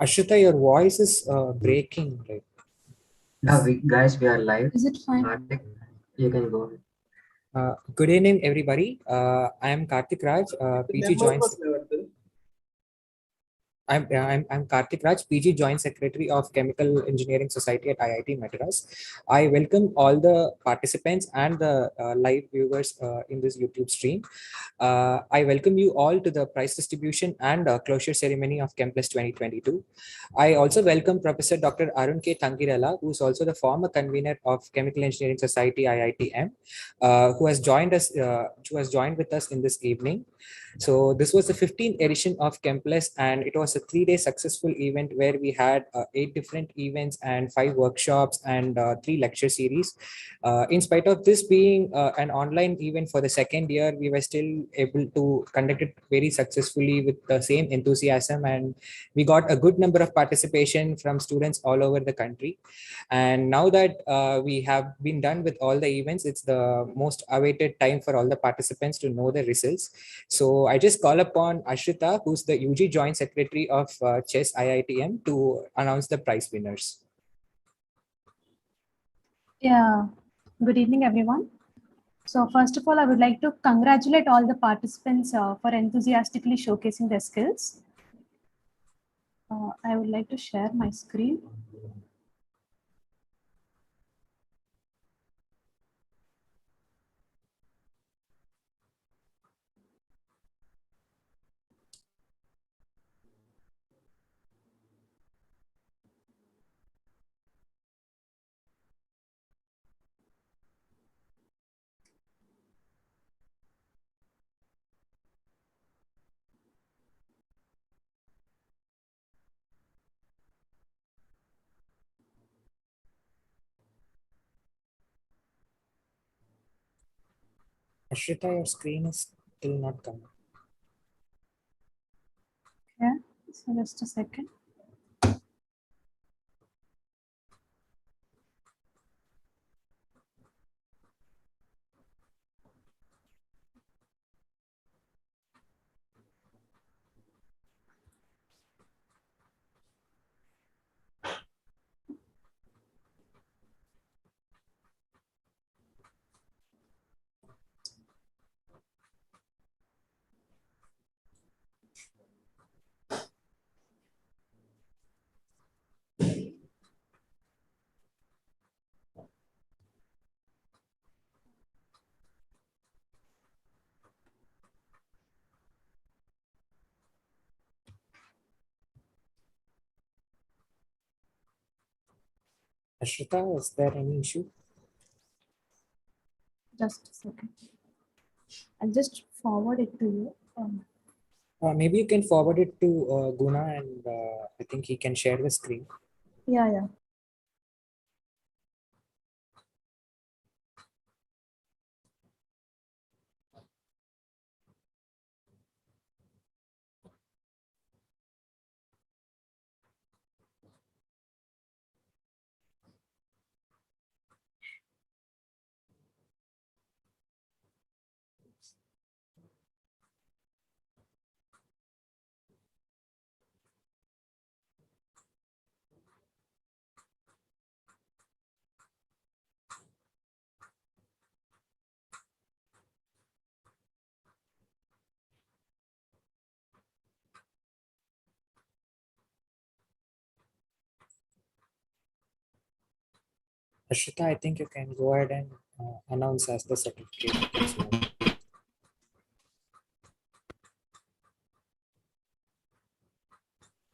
Ashritha, your voice is breaking. Right? Guys, we are live. Is it fine? Karthik, you can go. Good evening, everybody. I am Karthick Raj, PG Joint. I'm Karthick Raj, PG Joint Secretary of Chemical Engineering Society at IIT Madras. I welcome all the participants and the live viewers in this YouTube stream. I welcome you all to the prize distribution and closure ceremony of ChemPlus 2022. I also welcome Professor Dr. Arun Tangirala, who is also the former convener of Chemical Engineering Society IITM, who has joined with us in this evening. So this was the 15th edition of ChemPlus, and it was a 3-day successful event where we had 8 different events and 5 workshops and 3 lecture series. In spite of this being an online event for the second year, we were still able to conduct it very successfully with the same enthusiasm, and we got a good number of participation from students all over the country. And now that we have been done with all the events, it's the most awaited time for all the participants to know the results. So I just call upon Ashritha, who's the UG Joint Secretary of CHESS IITM, to announce the prize winners. Yeah, good evening, everyone. So first of all, I would like to congratulate all the participants for enthusiastically showcasing their skills. I would like to share my screen. Ashritha, your screen is still not coming. Yeah, so just a second. Ashritha, is there any issue? Just a second. I'll just forward it to you. Maybe you can forward it to Guna, and I think he can share the screen. Yeah. Ashritha, I think you can go ahead and announce as the certificate gets moved.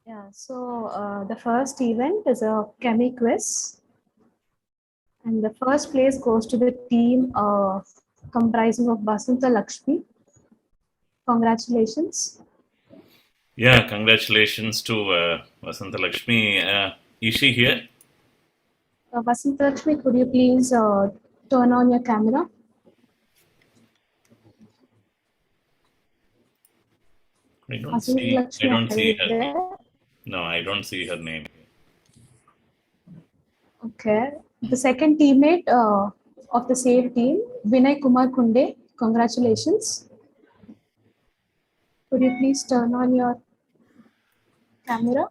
Yeah, so the first event is a Chemi quiz. And the first place goes to the team comprising of Basanta Lakshmi. Congratulations. Yeah, congratulations to Vasanta Lakshmi. Is she here? Basanta Lakshmi, could you please turn on your camera? I don't see her name. No, I don't see her name. Okay. The second teammate of the same team, Vinay Kumar Kunde. Congratulations. Could you please turn on your camera.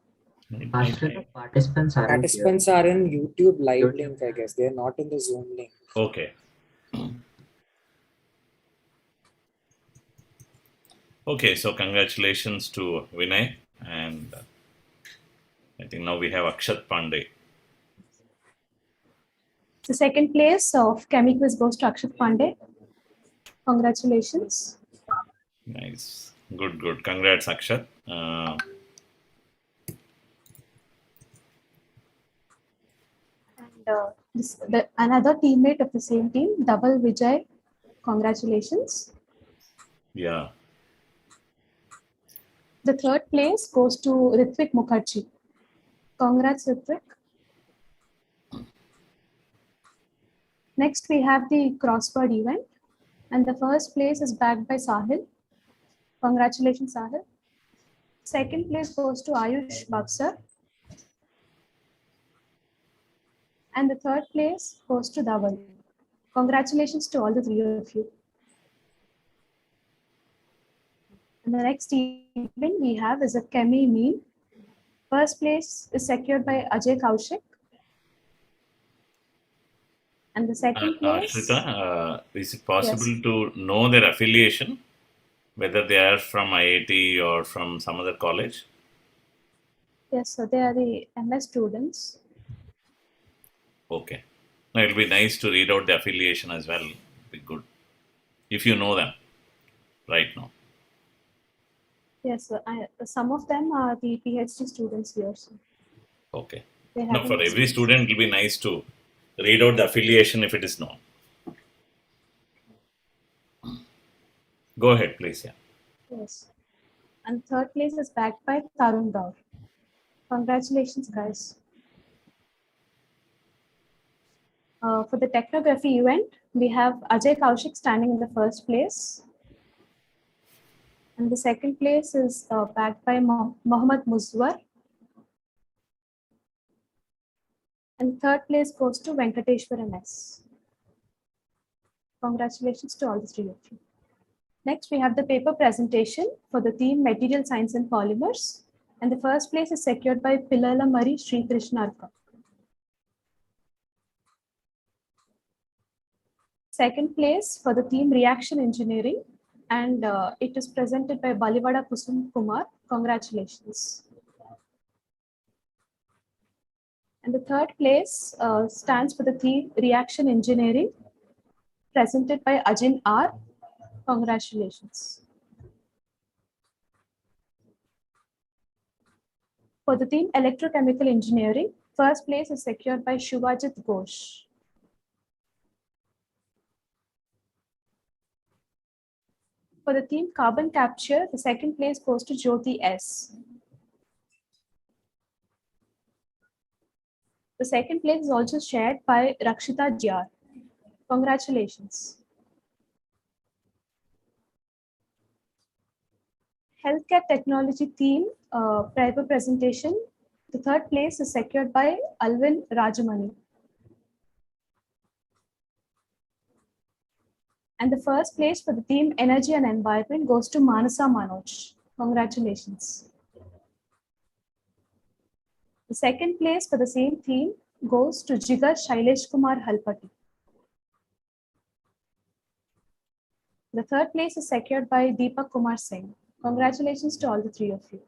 Ashritha, participants aren't here. Participants are in YouTube live YouTube. link, I guess. They're not in the Zoom link. Okay. Okay, so congratulations to Vinay, and I think now we have Akshat Pandey. The second place of ChemQuiz goes to Akshat Pandey. Congratulations. Nice. Good. Congrats, Akshat. And another teammate of the same team, Double Vijay. Congratulations. Yeah. The third place goes to Ritvik Mukherjee. Congrats, Ritvik. Next, we have the crossword event, and the first place is backed by Sahil. Congratulations, Sahil. Second place goes to Ayush Babsar. And the third place goes to Dhaval. Congratulations to all the three of you. And the next event we have is a Chemi meme. First place is secured by Ajay Kaushik. And the second place... Ashritha, is it possible to know their affiliation? Whether they are from IIT or from some other college? Yes, so they are the MS students. Okay. Now it'll be nice to read out the affiliation as well. Be good. If you know them right now. Yes, so some of them are the PhD students here. So okay. Now for every student, it'll be nice to read out the affiliation if it is known. Go ahead, please. Yeah. Yes. And third place is backed by Tarun Gaur. Congratulations, guys. For the technography event, we have Ajay Kaushik standing in the first place. And the second place is backed by Mohammad Muzwar. And third place goes to Venkateshwaran S. Congratulations to all the three of you. Next, we have the paper presentation for the theme Material Science and Polymers. And the first place is secured by Pillala Mari Sri Krishnarka. Second place for the theme Reaction Engineering. And it is presented by Balivada Kusum Kumar. Congratulations. And the third place stands for the theme Reaction Engineering, presented by Ajin R. Congratulations. For the theme Electrochemical Engineering, first place is secured by Shubhajit Ghosh. For the theme Carbon Capture, the second place goes to Jyoti S. The second place is also shared by Rakshita GR. Congratulations. Healthcare Technology theme paper presentation. The third place is secured by Alvin Rajamani. And the first place for the theme Energy and Environment goes to Manasa Manoj. Congratulations. The second place for the same theme goes to Jigar Shailesh Kumar Halpati. The third place is secured by Deepak Kumar Singh. Congratulations to all the three of you.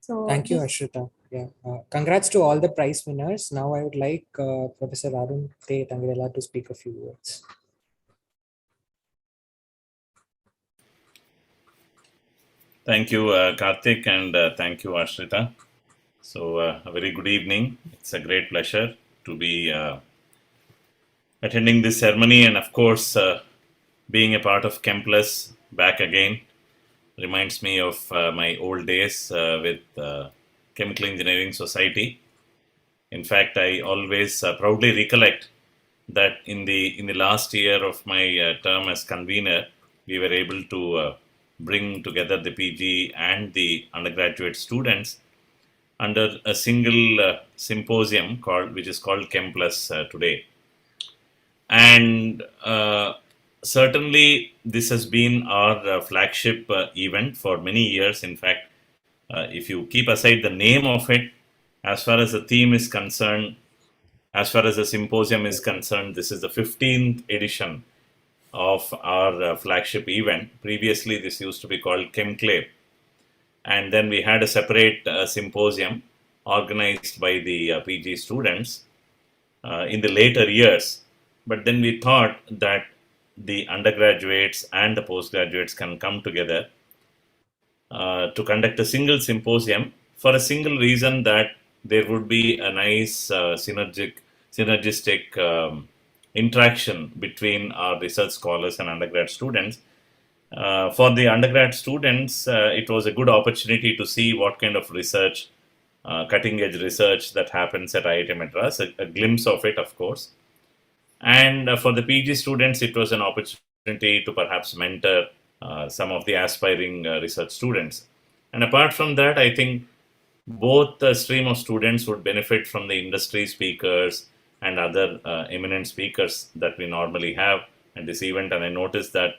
So thank you, Ashritha. Yeah. Congrats to all the prize winners. Now I would like Professor Arun Tangirala to speak a few words. Thank you, Karthik, and thank you, Ashritha. So, a very good evening. It's a great pleasure to be attending this ceremony, and of course, being a part of ChemPlus back again reminds me of my old days with Chemical Engineering Society. In fact, I always proudly recollect that in the last year of my term as convener, we were able to bring together the PG and the undergraduate students under a single symposium which is called ChemPlus today. And certainly this has been our flagship event for many years. In fact, if you keep aside the name of it, as far as the theme is concerned, as far as the symposium is concerned, this is the 15th edition of our flagship event. Previously, this used to be called ChemClave. And then we had a separate symposium organized by the PG students in the later years. But then we thought that the undergraduates and the postgraduates can come together to conduct a single symposium for a single reason, that there would be a nice synergistic interaction between our research scholars and undergrad students. For the undergrad students, it was a good opportunity to see what kind of research, cutting edge research that happens at IIT Madras, a glimpse of it, of course. And for the PG students, it was an opportunity to perhaps mentor some of the aspiring research students. And apart from that, I think both the stream of students would benefit from the industry speakers and other eminent speakers that we normally have at this event. And I noticed that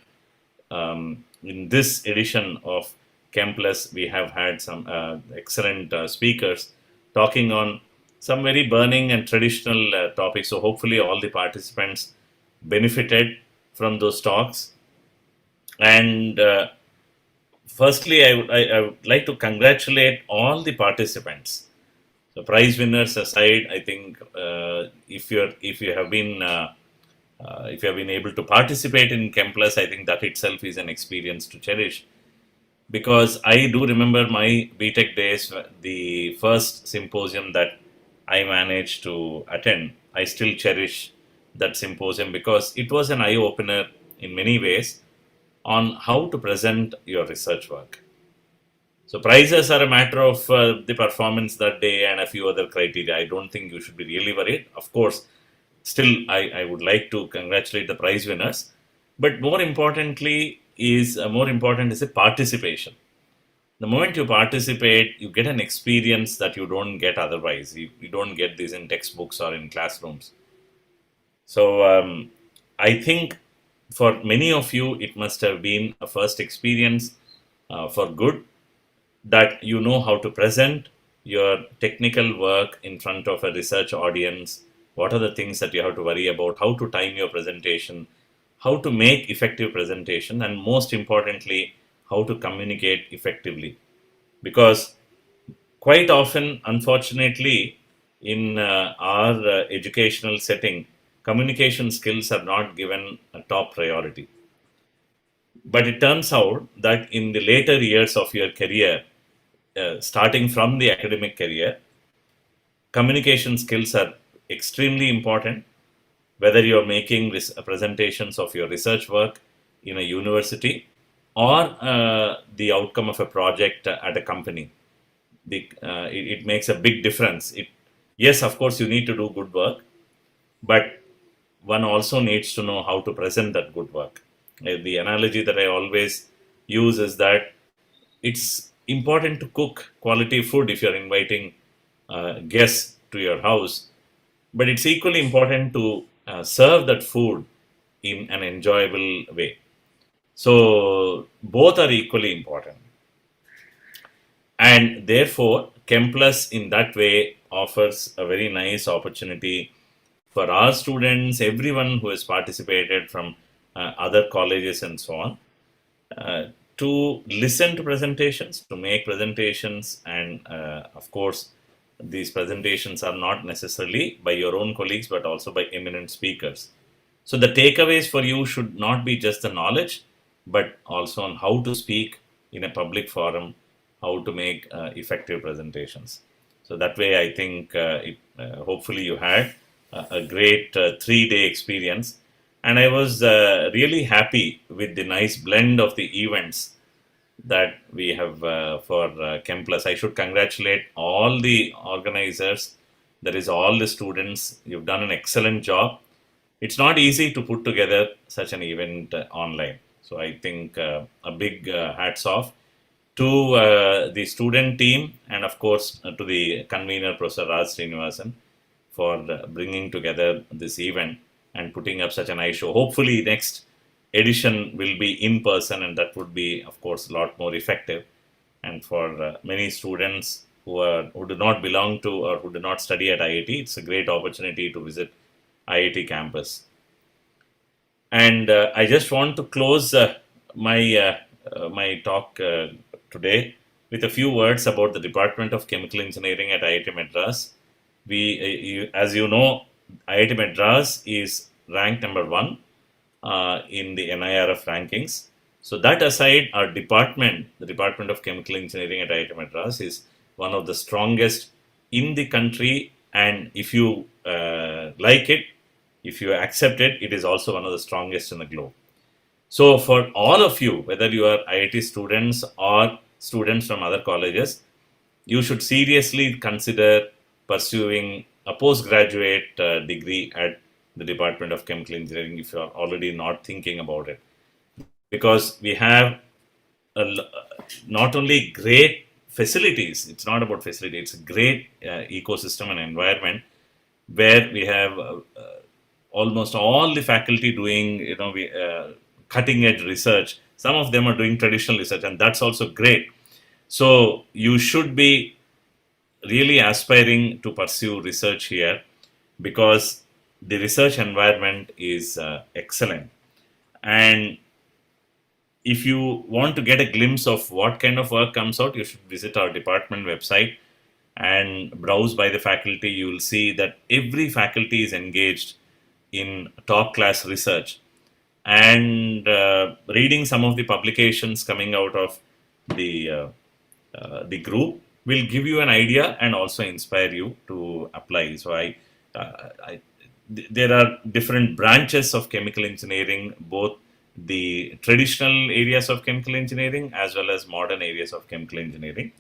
in this edition of ChemPlus, we have had some excellent speakers talking on some very burning and traditional topics. So hopefully all the participants benefited from those talks. And firstly, I would like to congratulate all the participants. So prize winners aside, I think if you have been able to participate in ChemPlus, I think that itself is an experience to cherish. Because I do remember my BTech days, the first symposium that I managed to attend. I still cherish that symposium because it was an eye opener in many ways on how to present your research work. So prizes are a matter of the performance that day and a few other criteria. I don't think you should be really worried. Of course, still I would like to congratulate the prize winners, but more important is the participation. The moment you participate, you get an experience that you don't get otherwise. You don't get this in textbooks or in classrooms. So I think for many of you, it must have been a first experience for good, that you know how to present your technical work in front of a research audience. What are the things that you have to worry about? How to time your presentation? How to make effective presentation? And most importantly, how to communicate effectively. Because quite often, unfortunately, in our educational setting, communication skills are not given a top priority. But it turns out that in the later years of your career, starting from the academic career, communication skills are extremely important, whether you're making presentations of your research work in a university or the outcome of a project at a company. It makes a big difference. Yes, of course, you need to do good work, but one also needs to know how to present that good work. The analogy that I always use is that it's important to cook quality food if you're inviting guests to your house, but it's equally important to serve that food in an enjoyable way. So both are equally important. And therefore, ChemPlus in that way offers a very nice opportunity for our students, everyone who has participated from other colleges and so on, to listen to presentations, to make presentations, and of course, these presentations are not necessarily by your own colleagues, but also by eminent speakers. So the takeaways for you should not be just the knowledge, but also on how to speak in a public forum, how to make effective presentations. So that way, I think hopefully you had a great 3-day experience. And I was really happy with the nice blend of the events that we have for ChemPlus. I should congratulate all the organizers, that is all the students. You've done an excellent job. It's not easy to put together such an event online. So I think a big hats off to the student team, and of course to the convener, Professor Raj Srinivasan, for bringing together this event and putting up such a nice show. Hopefully next edition will be in person, and that would be, of course, a lot more effective. And for many students who do not belong to or who do not study at IIT, it's a great opportunity to visit IIT campus. And I just want to close my talk today with a few words about the Department of Chemical Engineering at IIT Madras. As you know, IIT Madras is ranked number 1 in the NIRF rankings. So that aside, our department, the Department of Chemical Engineering at IIT Madras, is one of the strongest in the country. And if you like it, if you accept it, it is also one of the strongest in the globe. So for all of you, whether you are IIT students or students from other colleges, you should seriously consider pursuing a postgraduate degree at the Department of Chemical Engineering if you are already not thinking about it. Because we have not only great facilities, it's not about facility, it's a great ecosystem and environment where we have almost all the faculty doing, cutting edge research. Some of them are doing traditional research, and that's also great. So you should be really aspiring to pursue research here, because the research environment is excellent. And if you want to get a glimpse of what kind of work comes out, you should visit our department website and browse by the faculty. You will see that every faculty is engaged in top class research. And reading some of the publications coming out of the group will give you an idea and also inspire you to apply. So there are different branches of chemical engineering, both the traditional areas of chemical engineering as well as modern areas of chemical engineering,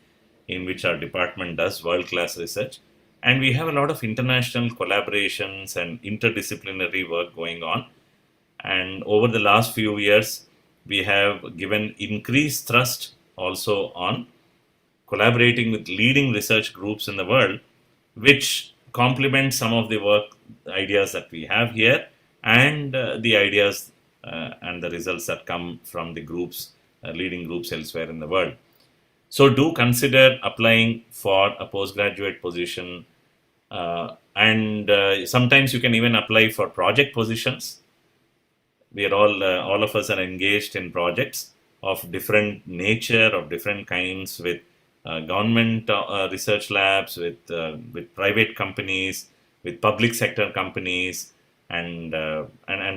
in which our department does world-class research. And we have a lot of international collaborations and interdisciplinary work going on. And over the last few years, we have given increased thrust also on collaborating with leading research groups in the world, which complement some of the work ideas that we have here and the ideas and the results that come from the groups, leading groups elsewhere in the world. So do consider applying for a postgraduate position, and sometimes you can even apply for project positions. We are all of us are engaged in projects of different nature, of different kinds, with government research labs, with private companies, with public sector companies, and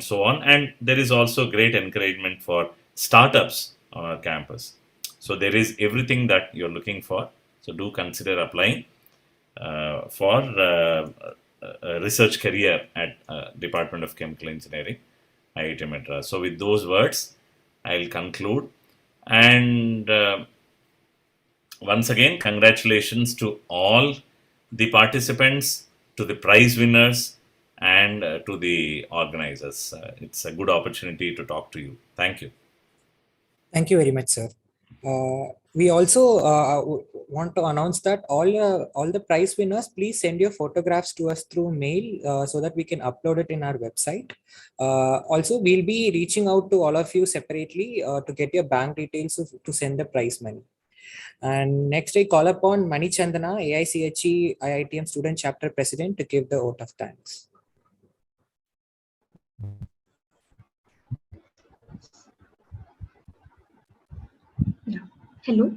so on. And there is also great encouragement for startups on our campus. So there is everything that you're looking for. So do consider applying for a research career at Department of Chemical Engineering, IIT Madras. So with those words, I'll conclude. And once again, congratulations to all the participants, to the prize winners, and to the organizers. It's a good opportunity to talk to you. Thank you. Thank you very much, sir. We also want to announce that all the prize winners, please send your photographs to us through mail so that we can upload it in our website. Also, we'll be reaching out to all of you separately to get your bank details to send the prize money. And next, I call upon Mani Chandana, AICHE IITM Student Chapter President, to give the vote of thanks. Yeah. Hello.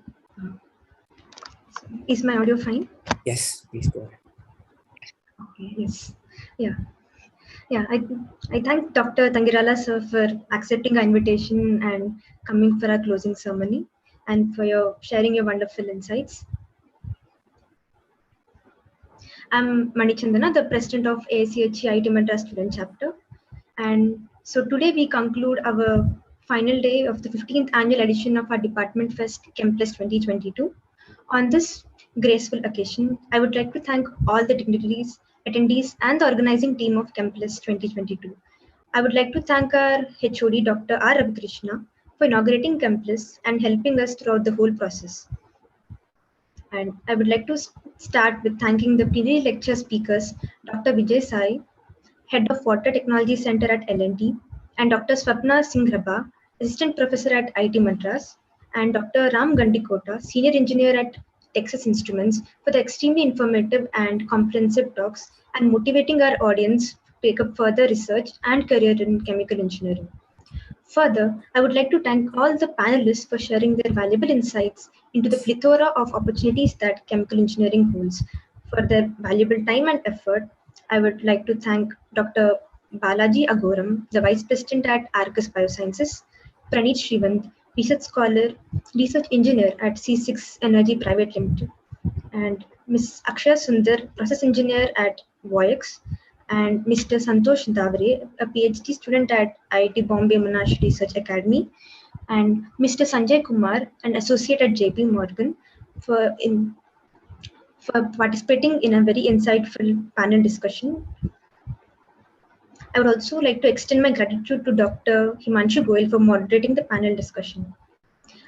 Is my audio fine? Yes, please go ahead. Okay. Yes. Yeah. Yeah. I thank Dr. Tangirala sir for accepting our invitation and coming for our closing ceremony, and for sharing your wonderful insights. I'm Mani Chandana, the president of AICHE IIT Madras Student Chapter. And so today we conclude our final day of the 15th annual edition of our Department Fest ChemPlus 2022. On this graceful occasion, I would like to thank all the dignitaries, attendees, and the organizing team of ChemPlus 2022. I would like to thank our HOD, Dr. R. Ravikrishna, for inaugurating ChemPlus and helping us throughout the whole process. And I would like to start with thanking the plenary lecture speakers, Dr. Vijay Sai, Head of Water Technology Center at L&T, and Dr. Swapna Singh Rabha, Assistant Professor at IIT Madras, and Dr. Ram Gandikota, Senior Engineer at Texas Instruments, for the extremely informative and comprehensive talks and motivating our audience to take up further research and career in chemical engineering. Further, I would like to thank all the panelists for sharing their valuable insights into the plethora of opportunities that chemical engineering holds. For their valuable time and effort, I would like to thank Dr. Balaji Agoram, the Vice President at Arcus Biosciences, Praneet Shrivant, Research Scholar, Research Engineer at C6 Energy Private Limited, and Ms. Akshaya Sundar, Process Engineer at Voyix, and Mr. Santosh Davre, a PhD student at IIT Bombay Monash Research Academy, and Mr. Sanjay Kumar, an associate at JP Morgan, for participating in a very insightful panel discussion. I would also like to extend my gratitude to Dr. Himanshu Goyal for moderating the panel discussion.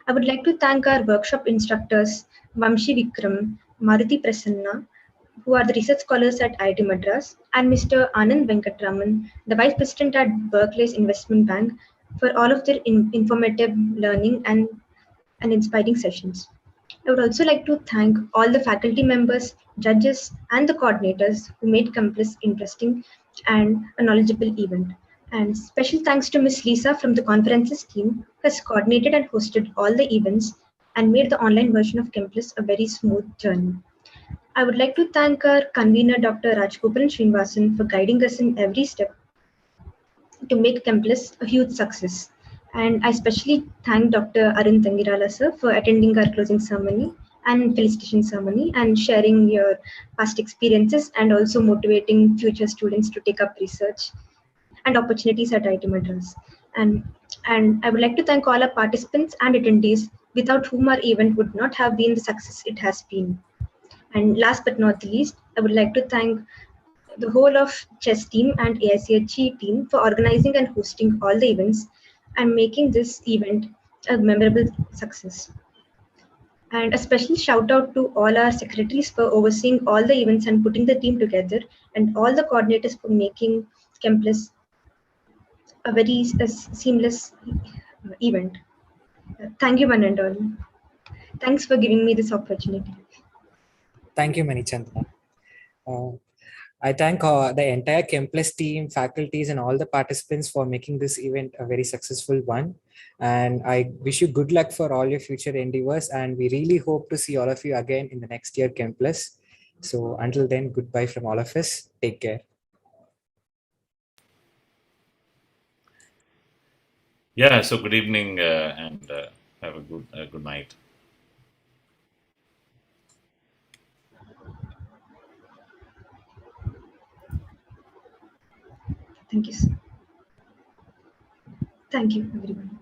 I would like to thank our workshop instructors, Vamshi Vikram, Maruti Prasanna, who are the research scholars at IIT Madras, and Mr. Anand Venkatraman, the Vice President at Berkeley's Investment Bank, for all of their informative learning and inspiring sessions. I would also like to thank all the faculty members, judges, and the coordinators who made ChemPlus interesting and a knowledgeable event. And special thanks to Ms. Lisa from the conferences team, who has coordinated and hosted all the events and made the online version of ChemPlus a very smooth journey. I would like to thank our convener, Dr. Rajgopalan Srinivasan, for guiding us in every step to make ChemPlus a huge success. And I especially thank Dr. Arun Tangirala sir for attending our closing ceremony and felicitation ceremony and sharing your past experiences and also motivating future students to take up research and opportunities at IIT Madras. And I would like to thank all our participants and attendees, without whom our event would not have been the success it has been. And last but not the least, I would like to thank the whole of chess team and AICHE team for organizing and hosting all the events and making this event a memorable success. And a special shout out to all our secretaries for overseeing all the events and putting the team together, and all the coordinators for making ChemPlus a very seamless event. Thank you, one and all. Thanks for giving me this opportunity. Thank you, Manichandra. I thank the entire ChemPlus team, faculties, and all the participants for making this event a very successful one. And I wish you good luck for all your future endeavors. And we really hope to see all of you again in the next year ChemPlus. So until then, goodbye from all of us. Take care. Yeah, so good evening and have a good night. Thank you, sir. Thank you, everyone.